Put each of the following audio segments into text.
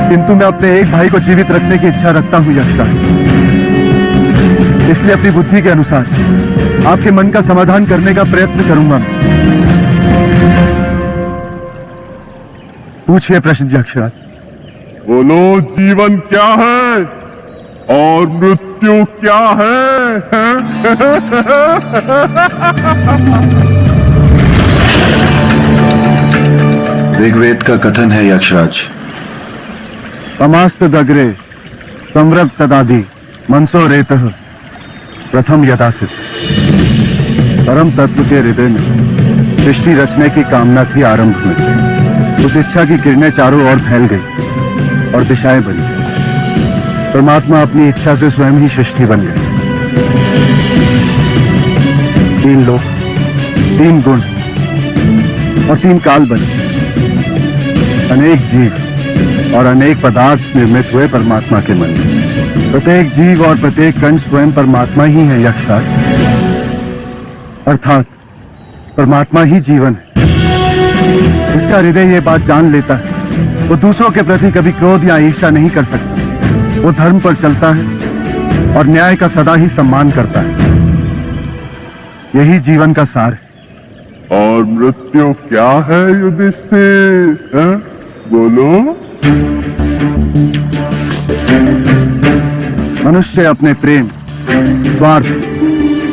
किंतु मैं अपने एक भाई को जीवित रखने की इच्छा रखता हूं यक्षराज। इसलिए अपनी बुद्धि के अनुसार आपके मन का समाधान करने का प्रयत्न करूंगा। पूछिए प्रश्न यक्षराज। बोलो, जीवन क्या है और मृत्यु क्या है? ऋग्वेद का कथन है यक्षराज, तमास्त दग्रे संव्रत तदादि मनसो रेतः प्रथम यदासित। परम तत्व के हृदय में सृष्टि रचने की कामना थी आरंभ में। उस इच्छा की किरणें चारों ओर फैल गई और दिशाएं बनी। परमात्मा अपनी इच्छा से स्वयं ही सृष्टि बन गए। 3 लोक, 3 गुण और 3 काल बने। अनेक जीव और अनेक पदार्थ निर्मित हुए परमात्मा के मन में। प्रत्येक जीव और प्रत्येक कण स्वयं परमात्मा ही है यक्षराज। अर्थात परमात्मा ही जीवन है। जिसका हृदय ये बात जान लेता है वो दूसरों के प्रति कभी क्रोध या ईर्ष्या नहीं कर सकता। वो धर्म पर चलता है और न्याय का सदा ही सम्मान करता है। यही जीवन का सार है। और मृत्यु क्या है युधिष्ठिर? बोलो। मनुष्य अपने प्रेम, स्वार्थ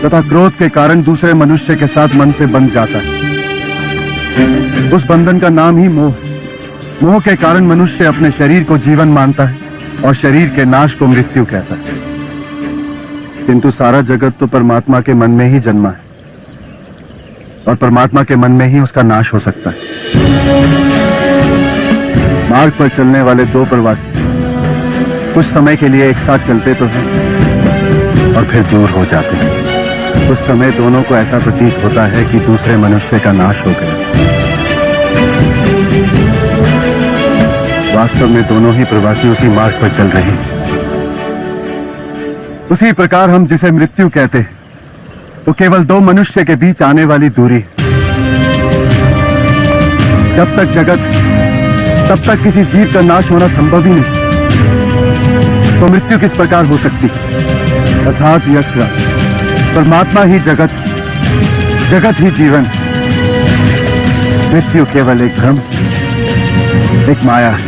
तथा क्रोध के कारण दूसरे मनुष्य के साथ मन से बंध जाता है। उस बंधन का नाम ही मोह। मोह के कारण मनुष्य अपने शरीर को जीवन मानता है और शरीर के नाश को मृत्यु कहता है। किंतु सारा जगत तो परमात्मा के मन में ही जन्मा है और परमात्मा के मन में ही उसका नाश हो सकता है। मार्ग पर चलने वाले 2 प्रवासी कुछ समय के लिए एक साथ चलते तो हैं और फिर दूर हो जाते हैं। उस समय दोनों को ऐसा प्रतीत होता है कि दूसरे मनुष्य का नाश हो गया। वास्तव में दोनों ही प्रवासी उसी मार्ग पर चल रहे हैं। उसी प्रकार हम जिसे मृत्यु कहते हैं वो केवल 2 मनुष्य के बीच आने वाली दूरी है। जब तक जगत तब तक किसी जीव का नाश होना संभव ही नहीं, तो मृत्यु किस प्रकार हो सकती है? अर्थात यक्षराज, परमात्मा ही जगत, जगत ही जीवन। मृत्यु केवल एक भ्रम, एक माया है।